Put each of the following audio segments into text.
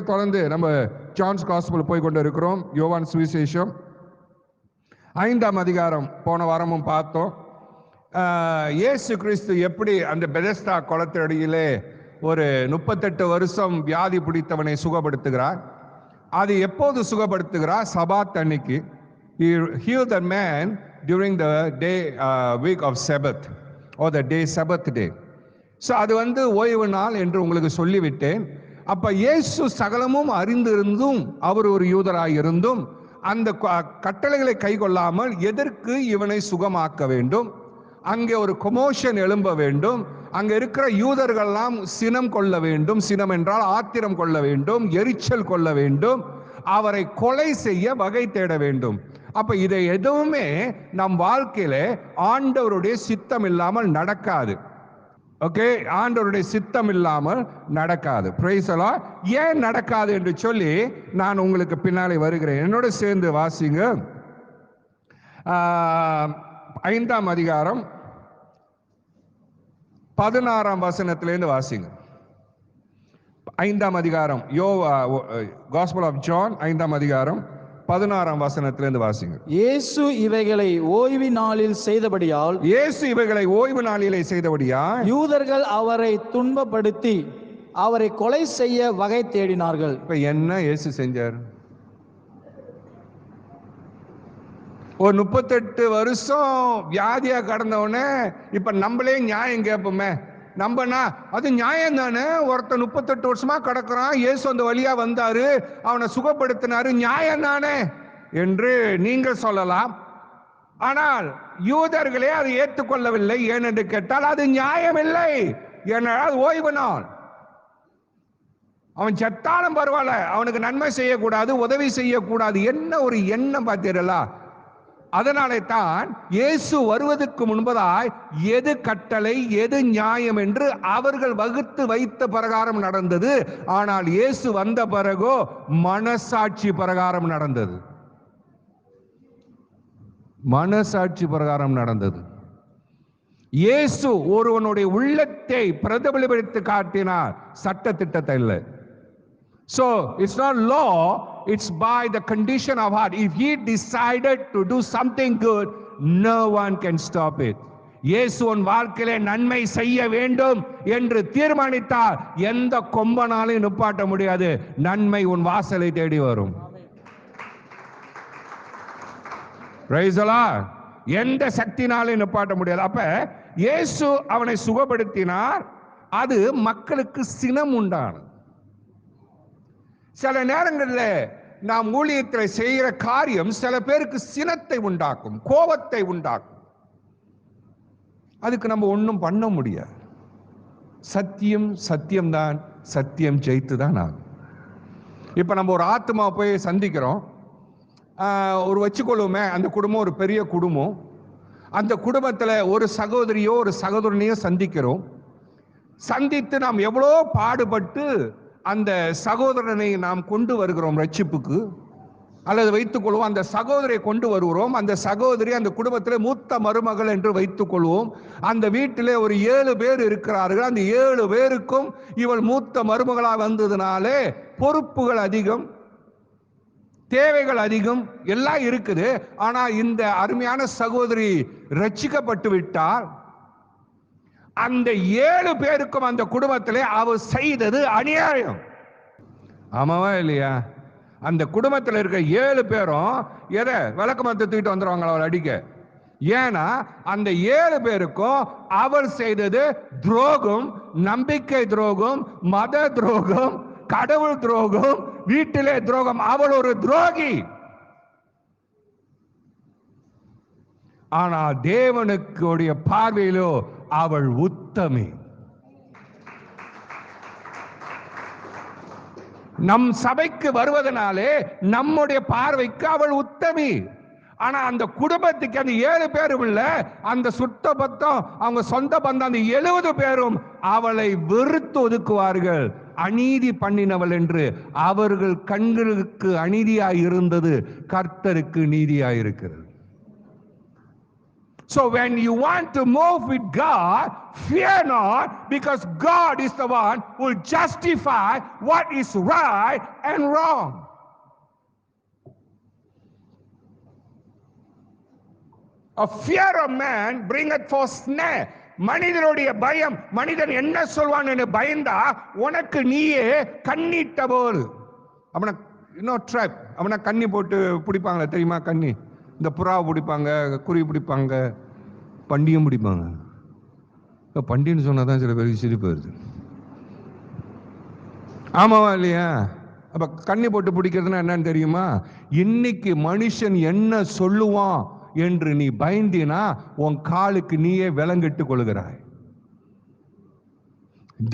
தொடர்ந்து நம்ம John's gospel போய் கொண்டு இருக்கிறோம். யோவான் சுவிசேஷம் 5ஆம் அதிகாரம் போன வாரமும் பார்த்தோம். இயேசு கிறிஸ்து எப்படி அந்த பெதஸ்தா குளத்தடியிலே ஒரு 38 வருஷம் வியாதி பிடித்தவனை சுகப்படுத்துகிறார். அது எப்போது சுகப்படுத்துகிறார்? சபாத் அன்னைக்கு. He healed the man during the day week of Sabbath or the day Sabbath day. So அது ஓய்வு நாள் என்று உங்களுக்கு சொல்லிவிட்டேன். அப்ப இயேசு சகலமும் அறிந்திருந்தும் அவர் ஒரு யூதராய் இருந்தும் அந்த கட்டளைகளை கை கொள்ளாமல் எதற்கு இவனை சுகமாக்க வேண்டும்? அங்கே ஒரு கொமோஷன் எழும்ப வேண்டும். அங்கே இருக்கிற யூதர்கள்லாம் சினம் கொள்ள வேண்டும். சினம் என்றால் ஆத்திரம் கொள்ள வேண்டும், எரிச்சல் கொள்ள வேண்டும், அவரை கொலை செய்ய வகை தேட வேண்டும். அப்ப இதை எதுவுமே நம் வாழ்க்கையில ஆண்டவருடைய சித்தம் இல்லாமல் நடக்காது. ஓகே, ஆண்டவருடைய சித்தம் இல்லாமல் நடக்காது. Praise the Lord. ஏன் நடக்காது என்று சொல்லி நான் உங்களுக்கு பின்னாலே வருகிறேன். என்னோட சேர்ந்து வாசிங்க. 5ஆம் அதிகாரம் 16ஆம் வசனத்திலிருந்து வாசிங்க. 5ஆம் அதிகாரம் Gospel of John 5ஆம் அதிகாரம் 16ஆம் வசனத்திலிருந்து வாசிங்க. இயேசு இவைகளை ஓய்வு நாளில் செய்தபடியால் யூதர்கள் அவரை துன்பப்படுத்தி அவரை கொலை செய்ய வகை தேடினார்கள். இப்ப என்ன இயேசு செஞ்சார்? ஒரு 38 வருஷம் வியாதியா கடந்தவனே இப்ப நம்மளே நியாயம் கேட்போமே. நம்பனா அது நியாயம் தானே? ஒருத்தன் 38 வருஷமா கிடக்குறான், இயேசு அந்த வழியா வந்தாரு, அவனை சுகப்படுத்தினாரு, நியாயம் தானே என்று நீங்கள் சொல்லலாம். ஆனால் யூதர்களே அதை ஏற்றுக்கொள்ளவில்லை. ஏனென்று கேட்டால் அது நியாயம் இல்லை. ஏனால் ஓய்வு நாள். அவன் செத்தாலும் பரவாயில்ல, அவனுக்கு நன்மை செய்யக்கூடாது, உதவி செய்யக்கூடாது. என்ன ஒரு எண்ணம் பார்த்தீர்களா? அதனாலே தான் இயேசு வருவதற்கு முன்பதாய் எது கட்டளை எது நியாயம் என்று அவர்கள் வகுத்து வைத்த பிரகாரம் நடந்தது. ஆனால் இயேசு வந்த பிறகோ மனசாட்சி பிரகாரம் நடந்தது. மனசாட்சி பிரகாரம் நடந்தது. இயேசு ஒருவனுடைய உள்ளத்தை பிரதிபலித்து காட்டினார், சட்ட திட்டத்தை இல்லை. So it's not law, it's by the condition of heart. If he decided to do something good, no one can stop it. இயேசு உன் வாழ்க்கையிலே நன்மை செய்ய வேண்டும் என்று தீர்மானித்தால் எந்த கொம்பனாலும் நிப்பாட்ட முடியாது. நன்மை உன் வாசலை தேடி வரும். Praise the Lord. எந்த சக்தினாலும் நிப்பாட்ட முடியாது. அப்ப இயேசு அவனை சுகப்படுத்தினார். அது மக்களுக்கு சினம் உண்டானது. சில நேரங்களில் நாம் ஊழியத்தில் செய்கிற காரியம் சில பேருக்கு சினத்தை உண்டாக்கும், கோபத்தை உண்டாக்கும். அதுக்கு நம்ம ஒன்றும் பண்ண முடியாது. சத்தியம் சத்தியம்தான், சத்தியம் ஜெயித்து தான் ஆகும். இப்போ நம்ம ஒரு ஆத்மா போய் சந்திக்கிறோம், ஒரு வச்சுக்கொள்ளுமே, அந்த குடும்பம் ஒரு பெரிய குடும்பம். அந்த குடும்பத்தில் ஒரு சகோதரியோ ஒரு சகோதரனையோ சந்திக்கிறோம். சந்தித்து நாம் எவ்வளோ பாடுபட்டு அந்த சகோதரனை நாம் கொண்டு வருகிறோம் ரட்சிப்புக்கு, அல்லது வைத்துக் கொள்வோம் அந்த சகோதரியை கொண்டு வருகிறோம். அந்த சகோதரி அந்த குடும்பத்தில் மூத்த மருமகள் என்று வைத்துக் கொள்வோம். அந்த வீட்டிலே ஒரு 7 பேர் இருக்கிறார்கள். அந்த 7 பேருக்கும் இவள் மூத்த மருமகளாக வந்ததுனாலே பொறுப்புகள் அதிகம், தேவைகள் அதிகம், எல்லாம் இருக்குது. ஆனா இந்த அருமையான சகோதரி ரட்சிக்கப்பட்டு விட்டால் அந்த 7 பேருக்கும் அந்த குடும்பத்திலே அவர் செய்தது அநியாயம். ஆமாவா இல்லையா? அந்த குடும்பத்தில் இருக்க 7 பேரும் எதை விளக்கு மரத்தை தூக்கிட்டு வந்துருவாங்க அவர் அடிக்க. ஏன்னா அந்த 7 பேருக்கும் அவர் செய்தது துரோகம், நம்பிக்கை துரோகம், மத துரோகம், கடவுள் துரோகம், வீட்டிலே துரோகம். அவள் ஒரு துரோகி. ஆனா தேவனுக்கு பார்வையிலோ அவள் உத்தமி. நம் சபைக்கு வருவதனாலே நம்முடைய பார்வைக்கு அவள் உத்தமி. ஆனா அந்த குடும்பத்துக்கு அந்த 7 பேரும் இல்ல, அந்த சுத்த பத்தம் அவங்க சொந்த பந்தம் அந்த 70 பேரும் அவளை வெறுத்து ஒதுக்குவார்கள். அநீதி பண்ணினவள் என்று. அவர்கள் கண்களுக்கு அநீதியாய் இருந்தது, கர்த்தருக்கு நீதியாய் இருக்கிறது. So when you want to move with God, fear not, because God is the one who will justify what is right and wrong. A fear of man bringeth forth snare. மனிதனுடைய பயம், மனிதன் என்ன சொல்வான் என்று பயந்தா உனக்கு நீயே கண்ணிட்ட போல். அவனை இன்னும் ட்ராப், அவனை கண்ணி போட்டு பிடிப்பாங்களே தெரியுமா? கண்ணி, இந்த புறாவை பிடிப்பாங்க, குருவி பிடிப்பாங்க, பண்டியும் பிடிப்பாங்க. இப்போ பண்டின்னு சொன்னாதான் சில பேருக்கு சிரிப்பு வருது. ஆமாவா இல்லையா? அப்ப கண்ணி போட்டு பிடிக்கிறதுனா என்னன்னு தெரியுமா? இன்னைக்கு மனுஷன் என்ன சொல்லுவான் என்று நீ பயந்தினா உன் காலுக்கு நீயே விலங்கிட்டு கொள்கிறாய்.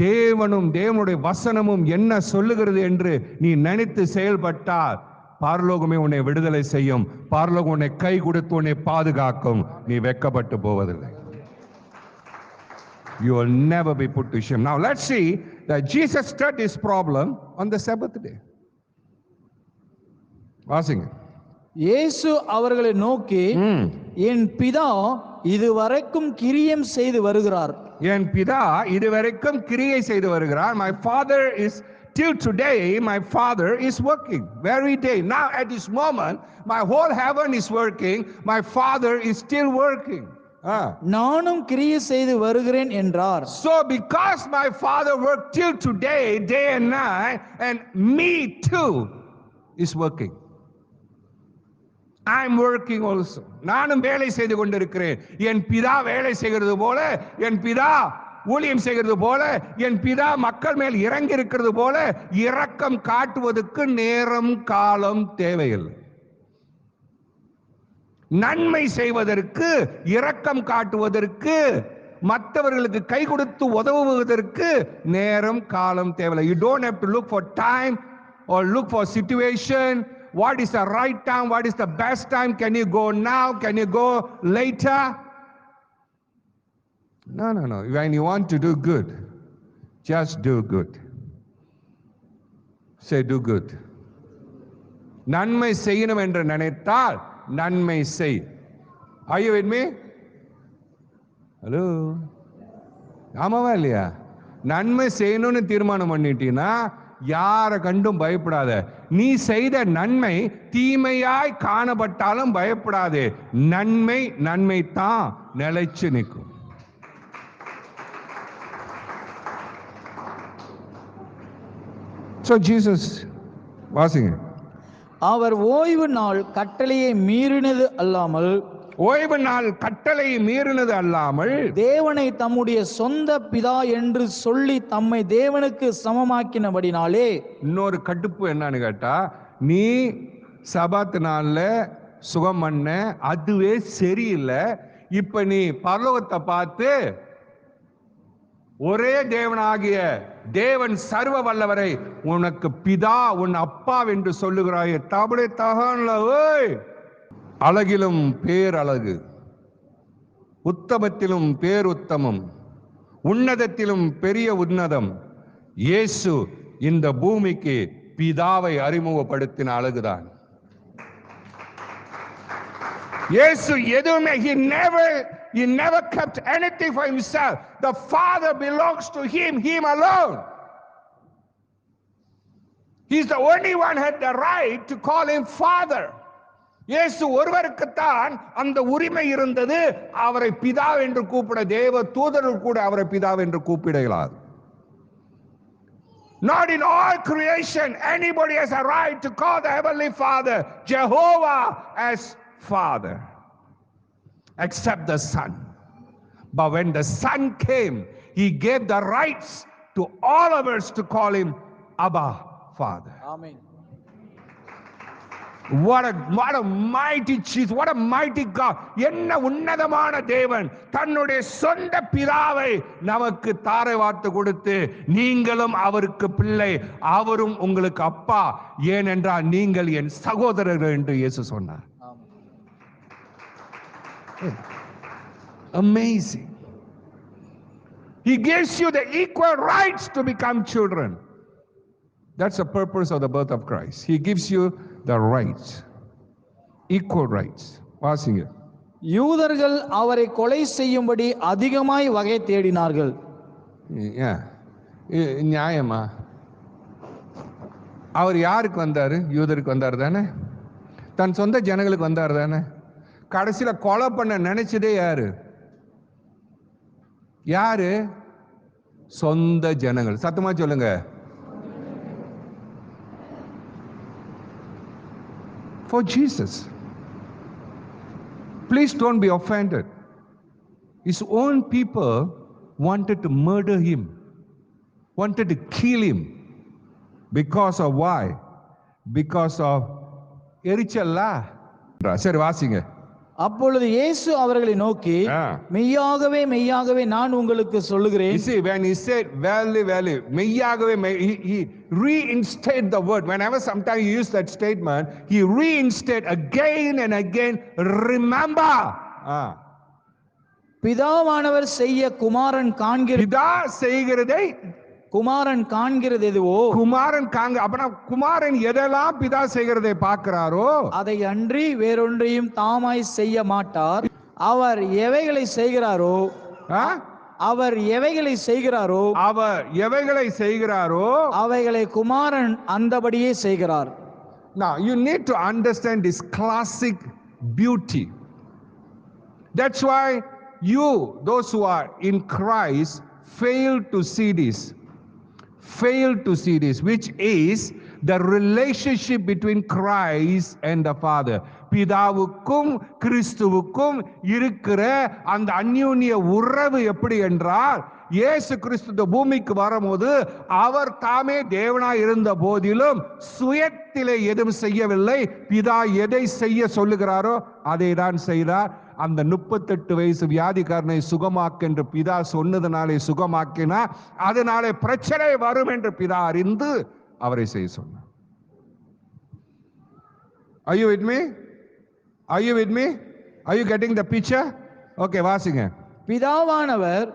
தேவனும் தேவனுடைய வசனமும் என்ன சொல்லுகிறது என்று நீ நினைத்து செயல்பட்டால் பரலோகமே உன்னை விடுதலை செய்யும். பரலோகம் உன்னை கை கொடுத்து உன்னை பாதுகாக்கும். நீ வெட்கப்பட்டு போவதில்லை. You will never be put to shame. Now let's see that Jesus stirred this problem on the Sabbath day. வாசிங்க. இயேசு அவர்களை நோக்கி, என் பிதா இதுவரைக்கும் கிரியம் செய்து வருகிறார். என் பிதா இதுவரைக்கும் கிரியை செய்து வருகிறார். My father is, till today my father is working very day. Now at this moment my whole heaven is working. My father is still working. நானும் கிரியை செய்து வருகிறேன் என்றார். So because my father worked till today, day and night, and me too is working. I am working also. நானும் வேலை செய்து கொண்டிருக்கிறேன். என் பிதா வேலை செய்கிறது போல, என் பிதா ஊழியம் செய்கிறது போல, என் பிதா மக்கள் மேல் இறங்கி இருக்கிறது போல இரக்கம் காட்டுவதற்கு நேரம் காலம் தேவையில்லை. நன்மை செய்வதற்கு, இரக்கம் காட்டுவதற்கு, மற்றவர்களுக்கு கை கொடுத்து உதவுவதற்கு நேரம் காலம் தேவையில்லை. You don't have to look for time or look for situation. What is the right time? What is the best time? Can you go now? Can you go later? No. When you want to do good, just do good. Say do good. நன்மை செய்யணும் என்று நினைத்தால் நன்மை செய். Are you with me? Hello, ஆமாவா இல்லையா? நன்மை செய்யணும்னு தீர்மானம் பண்ணிட்டீங்கன்னா யாரை கண்டும் பயப்படாத. நீ செய்த நன்மை தீமையாய் காணப்பட்டாலும் பயப்படாதே. நன்மை நன்மை தான் நிலைச்சு நிற்கும். So Jesus, வாசிங்க. அவர் ஓய்வு நாள் கட்டளையை மீறினது அல்லாமல், ஓய்வு நாள் கட்டளை மீறினது அல்லாமல், தேவனை தம்முடைய சொந்த பிதா என்று சொல்லி தம்மை தேவனுக்கு சமமாக்கினபடினாலே. இன்னொரு கடுப்பு என்னன்னு கேட்டா, நீ சபாத் நாள்ல சுகம் பண்ண, அதுவே சரியில்லை. இப்ப நீ பரலோகத்தை பார்த்து ஒரே தேவனாகிய தேவன் சர்வ வல்லவரை உனக்கு பிதா, உன் அப்பா என்று சொல்லுகிறாயே. தபடே தகான்ல ஓய். அழகிலும் பேரழகு, உத்தமத்திலும் பேருத்தமம், உன்னதத்திலும் பெரிய உன்னதம். இயேசு இந்த பூமிக்கு பிதாவை அறிமுகப்படுத்தின அழகுதான். இயேசு எதுவுமே, he never kept anything for himself. The Father belongs to him alone. He's the only one who had the right to call him Father. இயேசு ஒருவருக்குத்தான் அந்த உரிமை இருந்தது. அவரை பிதா என்று கூப்பிட தேவ தூதர்கள் கூட அவரை பிதா என்று கூப்பிடுகிறார். Not in all creation anybody has a right to call the heavenly Father Jehovah as Father, except the Son. But when the Son came, he gave the rights to all of us to call him Abba, Father. Amen. What a mighty Jesus, what a mighty God. என்ன உன்னதமான தேவன் தன்னுடைய சொந்த பிதாவை நமக்கு தாரை வார்த்து கொடுத்து, நீங்களும் அவருக்கு பிள்ளை, அவரும் உங்களுக்கு அப்பா, ஏனென்றால் நீங்கள் என் சகோதரர்கள் என்று இயேசு சொன்னார். Amazing. He gives you the equal rights to become children. That's the purpose of the birth of Christ. He gives you the rights, equal rights. வாசிங்க. யூதர்கள் அவரை கொலை செய்யும்படி அதிகமாய் வகை தேடினார்கள். ஏன்? நியாயமா? அவர் யாருக்கு வந்தாரு? யூதருக்கு வந்தார் தானே? தன் சொந்த ஜனங்களுக்கு வந்தார் தானே? கடைசியில கொலை பண்ண நினைச்சதே யாரு? யாரு? சொந்த ஜனங்கள். சத்தமா சொல்லுங்க. For Jesus. Please don't be offended. His own people wanted to murder him, wanted to kill him. Because of why? Because of எரிச்சல்லா. சரி வாசிங்க. அப்பொழுது இயேசு அவர்களை நோக்கி, மெய்யாகவே மெய்யாகவே நான் உங்களுக்கு சொல்லுகிறேன். You see, when he said verily verily, மெய்யாகவே, he reinstate the word. Whenever sometimes he used that statement, he reinstate again and again, remember. பிதாவானவர் செய்ய குமாரன் காண்கிற, பிதா செய்கிறதை குமாரன் காண்கிறது எதுவோ, குமாரன் அப்பனா குமாரன் எதெல்லாம் பிதா செய்கிறதை பார்க்கிறாரோ அதை அன்றி வேறொன்றையும் தாமாய் செய்ய மாட்டார். அவர் எவைகளை செய்கிறாரோ, அவர் எவைகளை செய்கிறாரோ, அவர் எவைகளை செய்கிறாரோ அவைகளை குமாரன் அந்தபடியே செய்கிறார். Now you need to understand this classic beauty. That's why you, those who are in Christ, fail to see this. Fail to see this, which is the relationship between Christ and the Father. பிதாவுக்கும் கிறிஸ்துவுக்கும் இருக்கிற அந்த அந்யோன்ய உறவு எப்படி என்றால், இயேசு கிறிஸ்து பூமிக்கு வரும்போது அவர் தாமே தேவனாய் இருந்த போதிலும் சுயத்திலே எதுவும் செய்யவில்லை. பிதா எதை செய்ய சொல்லுகிறாரோ அதை தான் செய்தார். அந்த 38 வயசு வியாதிக்காரனை சுகமாக்கு என்று பிதா சொன்னதுனாலே சுகமாக்கினார். அதனாலே பிரச்சனை வரும் என்று பிதா அறிந்து அவரை செய்ய சொன்னார். Are you with me? Are you with me? Are you getting the picture? Okay, வாசிங்க. பிதாவானவர்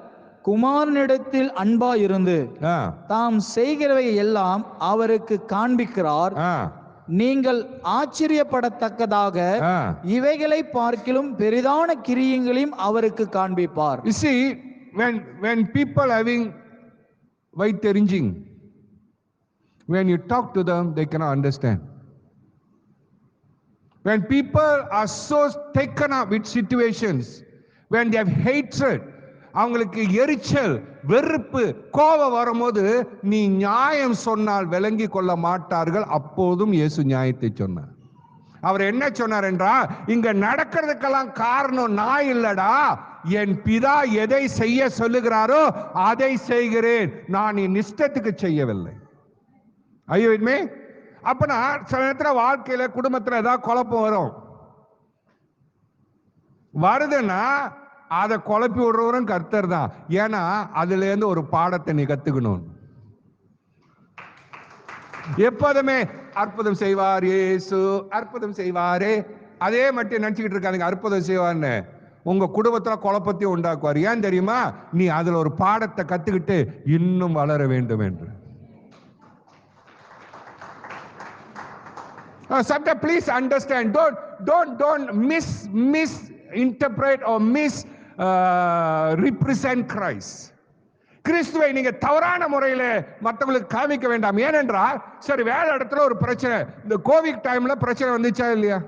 குமாரனிடத்தில் அன்பாயிருந்து தாம் செய்கிறவை எல்லாம் அவருக்கு காண்பிக்கிறார். நீங்கள் ஆச்சரியப்படத்தக்கதாக இவைகளை பார்க்கிலும் பெரிதான கிரியங்களையும் அவருக்கு காண்பிப்பார். You see, when people having வைத்தெரிஞ்சிங், when you talk to them, they cannot understand. When people are so taken up with situations, when they have hatred, அவங்களுக்கு எரிச்சல், வெறுப்பு, கோபம் வரும்போது நீ நியாயம் சொன்னால் விளங்கி கொள்ள மாட்டார்கள். அப்போதும் இயேசு நியாயத்தை சொன்னார். அவர் என்ன சொன்னார் என்றால், இங்க நடக்கிறதுக்கெல்லாம் காரணம் நான் இல்லடா, என் பிதா எதை செய்ய சொல்லுகிறாரோ அதை செய்கிறேன், நான் என் இஷ்டத்துக்கு செய்யவில்லை. ஐயோ இனிமே அப்பனா சில நேரத்தில் வாழ்க்கையில குடும்பத்தில் ஏதாவது குழப்பம் வரும். வருதுன்னா அதை குழப்பி விடுறவரும் கர்த்தர் தான். ஏன்னா அதுல இருந்து ஒரு பாடத்தை நீ கத்துக்கணும். எப்போதுமே அற்புதம் செய்வார் இயேசு, அற்புதம் செய்வாரே, அதே மட்டும் நினைச்சுக்கிட்டு இருக்காங்க அற்புதம் செய்வார்னு. உங்க குடும்பத்துல குழப்பத்தையும் உண்டாக்குவார். ஏன் தெரியுமா? நீ அதுல ஒரு பாடத்தை கத்துக்கிட்டு இன்னும் வளர வேண்டும் என்று. Sometimes please understand, don't misinterpret or represent Christ. கிறிஸ்துவை நீங்க தவறான முறையில் மற்றவங்களுக்கு காமிக்க வேண்டாம். ஏனென்றால் சரி, வேலை இடத்துல ஒரு பிரச்சனை, இந்த கோவிட் டைம்ல பிரச்சனை வந்துச்சா இல்லையா?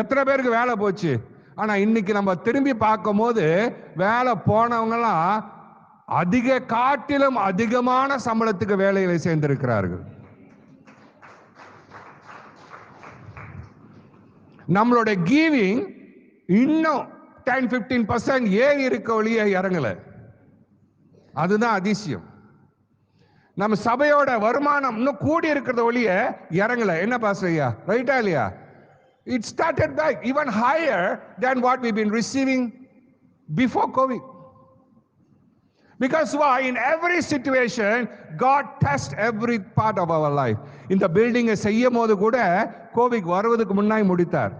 எத்தனை பேருக்கு வேலை போச்சு? ஆனா இன்னைக்கு நம்ம திரும்பி பார்க்கும் போது வேலை போனவங்கலாம் அதிக காட்டிலும் அதிகமான சம்பளத்துக்கு வேலைகளை சேர்ந்திருக்கிறார்கள். நம்மளோட கிவிங் இன்னும் 10-15% ஏறி இருக்க ஒழிய இறங்கல. அதுதான் அதிசயம். நம்ம சபையோட வருமானம் இன்னும் கூடி இருக்கிறத ஒழிய இறங்கல. என்ன பாஸ்டர் ஐயா, ரைட்டா இல்லையா? It started back even higher than what we've been receiving before COVID. Because why? In every situation, God tests every part of our life. இந்த பில்டிங்கை செய்யும் போது கூட கோவிட் வருவதுக்கு முன்னாடி முடித்தார்.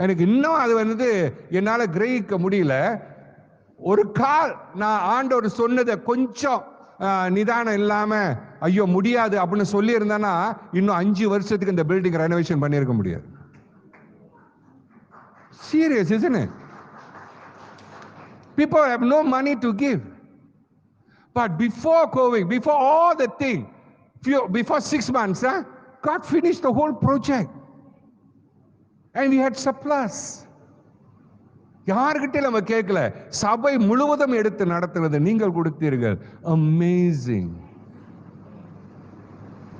எனக்கு இன்னும் அது என்னால கிரகிக்க முடியல. ஒரு கால் நான் ஆண்டவர் சொன்னதை கொஞ்சம் நிதானம் இல்லாம ஐயோ முடியாது அப்படின்னு சொல்லி இருந்தேன்னா இன்னும் 5 வருஷத்துக்கு இந்த பில்டிங் ரெனோவேஷன் பண்ணியிருக்க முடியாது. Serious, isn't it? People have no money to give. But before COVID, before all the thing, before 6 months, God finished the whole project. And we had surplus. யார்கிட்ட நம்ம கேட்கல, சபை முழுவதும் எடுத்து நடத்துனது நீங்கள் கொடுத்தீர்கள். Amazing.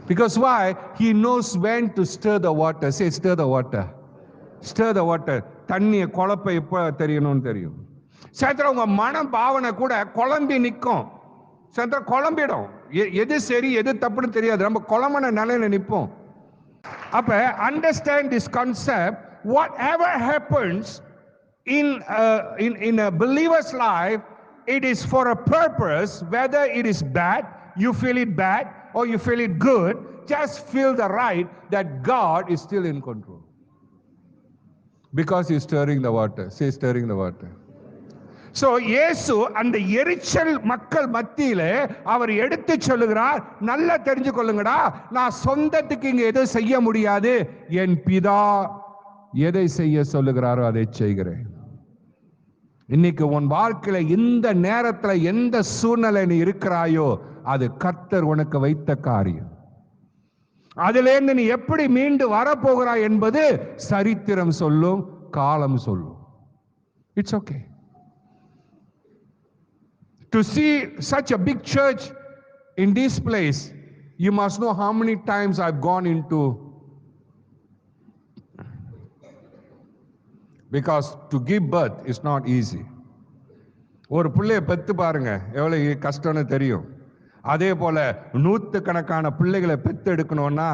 Because why? He knows when to stir the water. Say, stir the water. Stir the water. தண்ணியை குழப்ப எப்ப தெரியணும்னு தெரியும். சேத்திரம் உங்க மனம் பாவனை கூட குழம்பி நிற்கும். சேத்திரம் குழம்பிடும். எது சரி எது தப்புன்னு தெரியாது. நம்ம குழம்பன நிலையில நிற்போம். அப்ப understand this concept. Whatever happens in a believer's life, it is for a purpose. Whether it is bad, you feel it bad, or you feel it good, just feel the right that God is still in control. Because He's stirring the water. Say, stirring the water. So இயேசு அந்த எரிச்சல் மக்கள் மத்தியிலே அவர் எடுத்து சொல்லுகிறார், நல்லா தெரிஞ்சு கொள்ளுங்கடா, நான் சொந்தத்துக்கு இங்க எதுவும் செய்ய முடியாது, என் பிதா எதை செய்ய சொல்லுகிறாரோ அதை செய்கிறேன். இன்னைக்கு உன் வாழ்க்கையில இந்த நேரத்துல எந்த சூழ்நிலை நீ இருக்கிறாயோ அது கர்த்தர் உனக்கு வைத்த காரியம். அதிலிருந்து நீ எப்படி மீண்டு வரப்போகிறாய் என்பது சரித்திரம் சொல்லும், காலம் சொல்லும். It's okay. To see such a big church in this place, you must know how many times I've gone into. Because to give birth is not easy. ஒரு பிள்ளையை பெத்து பாருங்க எவ்வளவு கஷ்டம்னு தெரியும். அதே போல நூற்றுக்கணக்கான பிள்ளைகளை பெத்து எடுக்கணும்னா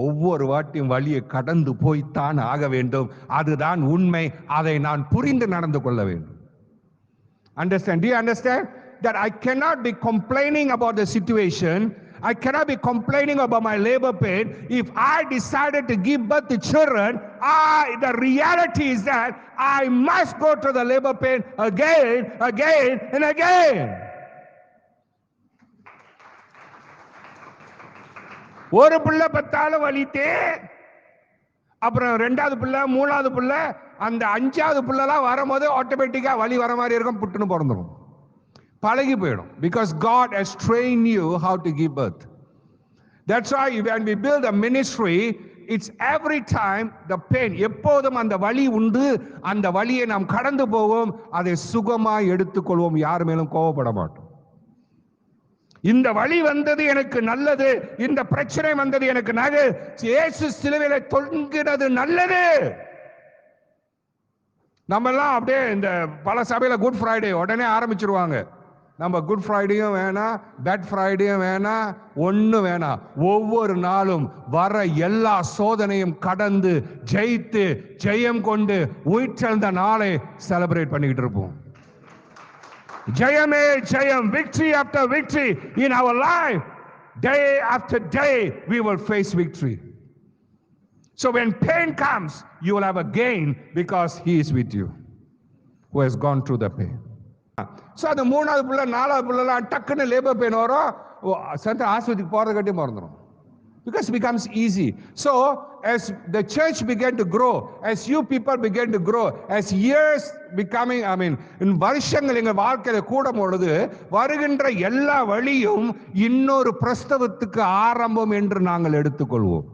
ஒவ்வொரு வாட்டியும் வழியை கடந்து போய்த்தான் ஆக வேண்டும். அதுதான் உண்மை. அதை நான் புரிந்து நடந்து கொள்ள வேண்டும். Understand? Do you understand that I cannot be complaining about the situation? I cannot be complaining about my labor pain. If I decided to give birth to children, the reality is that I must go to the labor pain again and again. ஒரு பிள்ளை பத்தாலும் வலித்தே, அப்புறம் ரெண்டாவது பிள்ளை, மூணாவது பிள்ளை, அந்த அஞ்சாவது பிள்ளைலாம் வரும்போது ஆட்டோமேட்டிக்கா வலி வர மாதிரி இருக்கும், புட்டுன்னு பிறந்துடும், பழகி போயிடும். Because God has trained you how to give birth. That's why when we build a ministry, it's every time the pain, எப்போதும் அந்த வலி உண்டு, அந்த வலியை நாம் கடந்து போவோம், அதை சுகமாய் எடுத்துக்கொள்வோம், யார் மேலும் கோபப்பட மாட்டோம். இந்த வலி வந்தது எனக்கு நல்லது, இந்த பிரச்சனை வந்தது எனக்கு நல்லது, இயேசு சிலுவையில தொங்கினது நல்லது. நம்ம எல்லாம் அப்படியே இந்த பல சபையில குட் ஃப்ரைடே உடனே ஆரம்பிச்சிருவாங்க. நம்ம குட் ஃப்ரைடேயும் வேணாம், பேட் ஃப்ரைடேயும் வேணாம், ஒண்ணு வேணாம். ஒவ்வொரு நாளும் வர எல்லா சோதனையும் கடந்து ஜெயித்து ஜெயம் கொண்டு உயிர்த்தெழுந்த நாளை செலிப்ரேட் பண்ணிக்கிட்டு இருப்போம். ஜெயமே ஜெயம், victory after victory in our life. Day after day we will face victory. So when pain comes, you will have a gain because He is with you who has gone through the pain. So அந்த மூணாவது பிள்ளை நாலாவது பிள்ளைலாம் டக்குன்னு labour pain வரும், சென்ட்ர ஆஸ்பத்திரிக்கு போறது கட்டி மறந்துடும். Because it becomes easy. So as the church began to grow, as you people began to grow, as years becoming, வருஷங்கள் எங்க வாழ்க்கையில கூடும் பொழுது வருகின்ற எல்லா வழியும் இன்னொரு பிரஸ்தவத்துக்கு ஆரம்பம் என்று நாங்கள் எடுத்துக்கொள்வோம்.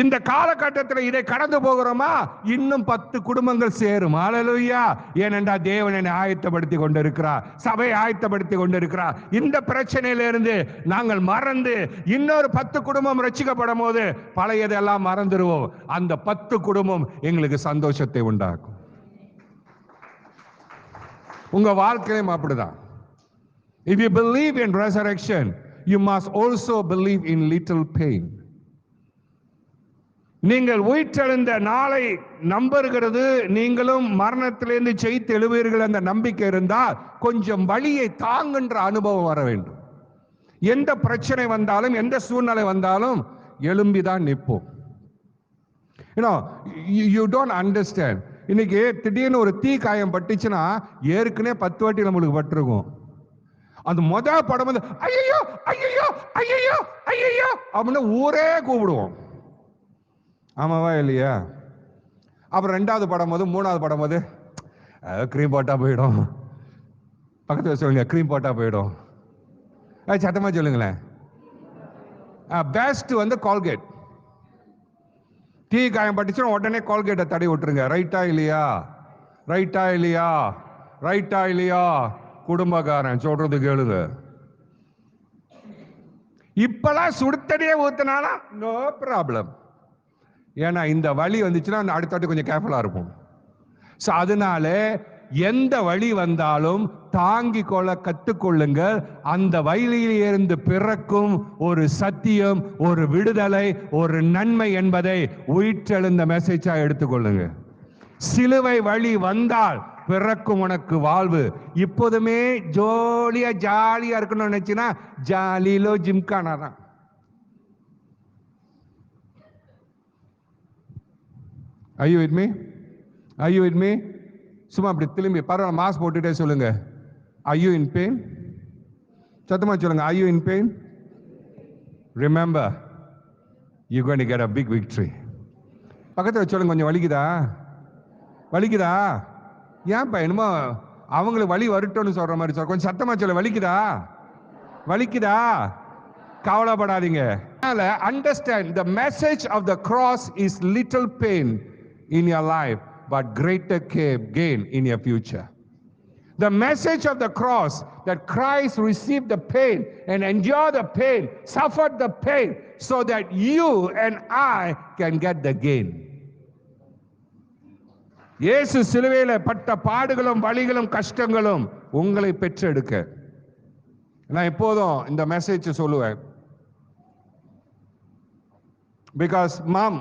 இந்த காலகட்டத்தில் இதை கடந்து போகிறோமா, இன்னும் 10 குடும்பங்கள் சேரும். ஹல்லேலூயா. ஏனென்றா தேவன் என்னை ஆயத்தப்படுத்தி கொண்டிருக்கிறார், சபை ஆயத்தப்படுத்தி கொண்டிருக்கிறார். இந்த பிரச்சனையிலிருந்து நாங்கள் மறந்து இன்னொரு 10 குடும்பம் ரட்சிக்கப்படும் போது பழையதெல்லாம் மறந்துடுவோம். அந்த 10 குடும்பம் எங்களுக்கு சந்தோஷத்தை உண்டாக்கும். உங்க வாழ்க்கையும் அப்படிதான். If you believe in resurrection, you must also believe in little pain. நீங்கள் உயிர்த்தெழுந்த நாளை நம்புகிறது, நீங்களும் மரணத்திலிருந்து ஜெயித்து எழுவீர்கள் அந்த நம்பிக்கை இருந்தால் கொஞ்சம் வலியை தாங்குகின்ற அனுபவம் வர வேண்டும். எந்த பிரச்சனை வந்தாலும் எந்த சூழ்நிலை வந்தாலும் எழும்பிதான் நிற்போம். You don't understand. இன்னைக்கு திடீர்னு ஒரு தீ காயம் பட்டுச்சுன்னா ஏற்கனவே 10 வாட்டி நம்மளுக்கு பட்டிருக்கும். அந்த முதல் படம் வந்து ஐயோ ஐயோ ஐயோ ஐயோ அப்படின்னு ஊரே கூப்பிடுவோம். ஆமாவா இல்லையா? அப்புறம் 2வது படம் போது 3வது படம் போது க்ரீம் போட்டா போயிடும். பக்கத்தில் சொல்லுங்க, க்ரீம் போட்டா போயிடும். சத்தமா சொல்லுங்களேன். பெஸ்ட் வந்து கால்கேட். டீ காயம் பட்டுச்சுன்னா உடனே கால்கேட்டை தடவி விட்டுருங்க. ரைட்டா இல்லையா? ரைட்டா இல்லையா? ரைட்டா இல்லையா? குடும்பக்காரன் சொல்றது கேளுங்க. இப்பெல்லாம் சுடுத்தடியே ஊத்தினாலும் நோ ப்ராப்ளம். ஏன்னா இந்த வழி வந்துச்சுன்னா அடுத்தடுத்து கொஞ்சம் கேர்ஃபுல்லா இருப்போம். ஸோ அதனால எந்த வழி வந்தாலும் தாங்கிக் கொள்ள கற்றுக்கொள்ளுங்கள். அந்த வழியிலிருந்து பிறக்கும் ஒரு சத்தியம், ஒரு விடுதலை, ஒரு நன்மை என்பதை உயிர்த்தெழுந்த மெசேஜா எடுத்துக்கொள்ளுங்க. சிலுவை வழி வந்தால் பிறக்கும் உனக்கு வாழ்வு. இப்போதுமே ஜாலியா இருக்கணும்னு நினைச்சுன்னா ஜாலிலோ ஜிம்கானா தான். Are you with me? Are you with me? சும்மா அப்படி திரும்பி பரவாயில்ல, மாஸ்க் போட்டுட்டே சொல்லுங்க. Are you in pain? சத்தமா சொல்லுங்க. Are you in pain? Remember, you're going to get a big victory. பக்கத்தில் சொல்லுங்க, கொஞ்சம் வலிக்குதா? வலிக்குதா? ஏன் என்னமோ அவங்களுக்கு வலி வரட்டும்னு சொல்ற மாதிரி சொல்ற. கொஞ்சம் சத்தமா சொல்ல. வலிக்குதா? வலிக்குதா? கவலைப்படாதீங்க. Understand, the message of the cross is little pain in your life, but greater gain in your future. The message of the cross, that Christ received the pain and endured the pain, suffered the pain, so that you and I can get the gain. இயேசு சிலுவையில் பட்ட பாடுகளும் வலிகளும் கஷ்டங்களும் உங்களை பெற்றெடுக்க. நான் எப்போதும் இந்த message சொல்லுவேன். Because மாம்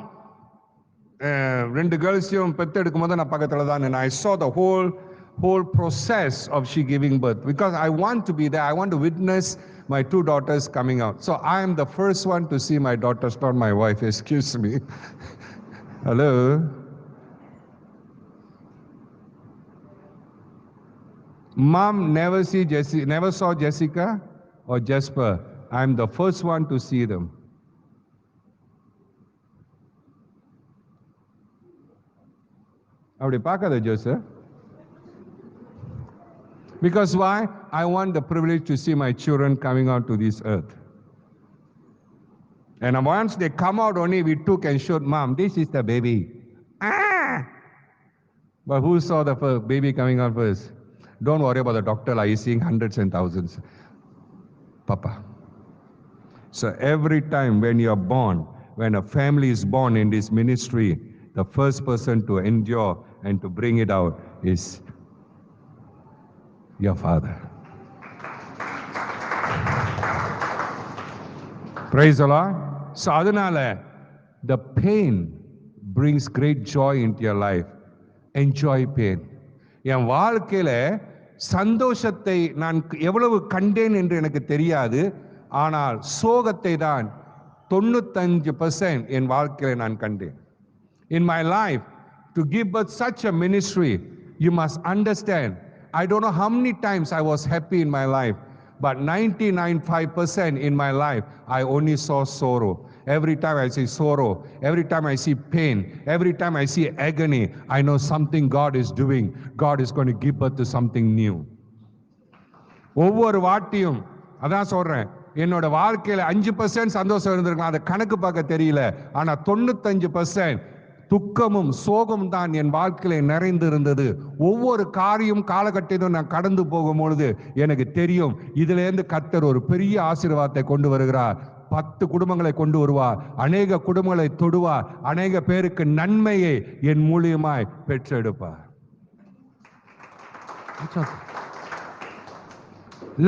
2 கேர்ள்ஸையும் பெற்றெடுக்கும் போது நான் பக்கத்தில் தான். I saw the whole process of she giving birth, because I want to be there. I want to witness my 2 daughters coming out. So I am the first one to see my daughters, not my wife. Excuse me. Hello. Mom never saw Jessica or Jasper. I am the first one to see them. அப்படி பார்க்காத Joseph. Because why? I want the privilege to see my children coming out to this earth. And once they come out, only we took and showed, Mom, this is the baby. But who saw the baby coming out first? Don't worry about the doctor. Are you seeing hundreds and thousands? Papa. So every time when you are born, when a family is born in this ministry, the first person to endure and to bring it out is your father. Praise the Lord. So adunala, the pain brings great joy into your life. Enjoy pain. என் வாழ்க்கையில சந்தோஷத்தை நான் எவ்வளவு கண்டேன் என்று எனக்கு தெரியாது. ஆனால் சோகத்தை தான் 95% என் வாழ்க்கையில நான் கண்டேன். In my life, to give birth such a ministry, you must understand, I don't know how many times I was happy in my life, but 99.5% in my life, I only saw sorrow. Every time I see sorrow, every time I see pain, every time I see agony, I know something God is doing. God is going to give birth to something new. ஒவ்வொரு வாட்டியும் அதான் சொல்றேன், என்னோட வாழ்க்கையில 5% சந்தோஷம் இருந்திருக்கலாம், அதை கணக்கு பார்க்க தெரியல. ஆனா 95% துக்கமும் சோகம் தான் என் வாழ்க்கையில நிறைந்து இருந்தது. ஒவ்வொரு காரியம் காலகட்டத்திலும் நான் கடந்து போகும்பொழுது எனக்கு தெரியும், இதுல இருந்து கர்த்தர் ஒரு பெரிய ஆசீர்வாதத்தை கொண்டு வருகிறார். 10 குடும்பங்களை கொண்டு வருவார், அநேக குடும்பங்களை தொடுவார், அநேக பேருக்கு நன்மையை என் மூலியமாய் பெற்றெடுப்பார்.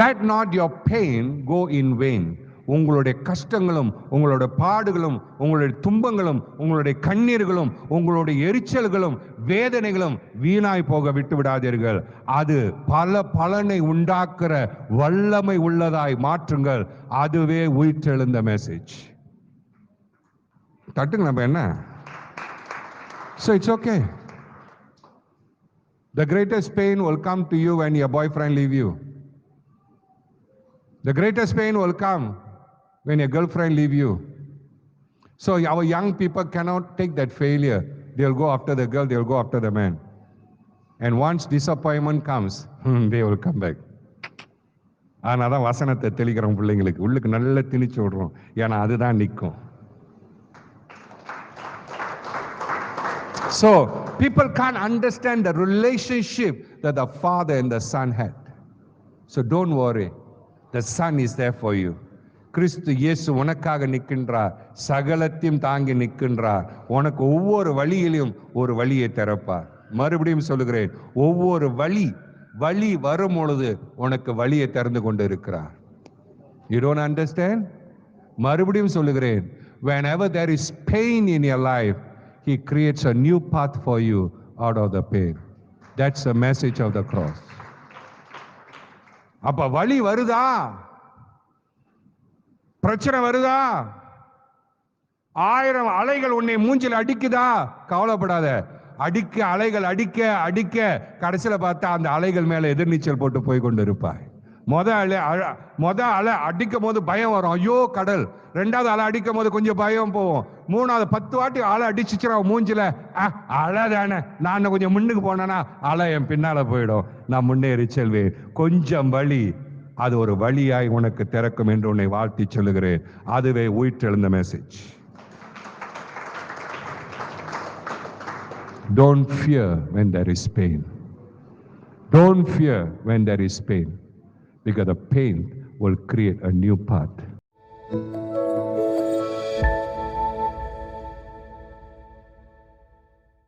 Let not your pain go in vain. உங்களுடைய கஷ்டங்களும் உங்களுடைய பாடுகளும் உங்களுடைய துன்பங்களும் உங்களுடைய கண்ணீர்களும் உங்களுடைய எரிச்சல்களும் வேதனைகளும் வீணாய் போக விட்டு விடாதீர்கள். அது பலனை உண்டாக்குற வல்லமை உள்ளதாய் மாற்றுங்கள். அதுவே உயிர்த்தெழுந்த மெசேஜ். தட்டுங்க நம்ம என்ன. So it's okay. The greatest pain will come to you when your boyfriend leave you. The greatest pain will come when your girlfriend leave you. So our young people cannot take that failure. They'll go after the girl, they'll go after the man. And once disappointment comes, they will come back. அதனால தான் வசனத்தை தெளிக்கிறோம் பிள்ளைங்களுக்கு, உள்ளுக்கு நல்ல திணிச்சு விடுறோம், ஏன்னா அதுதான் நிற்கும். So people can't understand the relationship that the father and the son had. So don't worry, the son is there for you. கிறிஸ்து இயேசு உனக்காக நிற்கின்றார், சகலத்தையும் தாங்கி நிற்கின்றார், உனக்கு ஒவ்வொரு வழியிலும் ஒரு வழியை திறப்பார். மறுபடியும் சொல்லுகிறேன், ஒவ்வொரு வழி வரும் பொழுது உனக்கு வழியை திறந்து கொண்டு இருக்கிறார். You don't understand? மறுபடியும் சொல்லுகிறேன், whenever there is pain in your life, he creates a new path for you out of the pain. That's the message of the cross. அப்ப வழி வருதா, பிரச்சனை வருதா, 1000 அலைகள் உன்னை மூஞ்சில் அடிக்குதா, கவலைப்படாத. அலைகள் அடிக்க கடைசியில் பார்த்தா அந்த அலைகள் மேல எதிர்நீச்சல் போட்டு போய் கொண்டு இருப்பாய். மொத அலை அடிக்கும் போது பயம் வரும், ஐயோ கடல். 2வது அலை அடிக்கும் போது கொஞ்சம் பயம் போவோம். 3வது 10 வாட்டி அலை அடிச்சுச்சுரா மூஞ்சில, அலை தானே, நான் கொஞ்சம் முன்னுக்கு போனேன்னா அலை என் பின்னால போயிடும், நான் முன்னேறி செல்வேன். கொஞ்சம் வழி, அது ஒரு வழியாய் உனக்கு திறக்கும் என்று உன்னை வாழ்த்தி சொல்லுகிறேன். அதுவே உயிர்த்தெழுந்த message. Don't fear when there is pain. Don't fear when there is pain, because the pain will create a new path.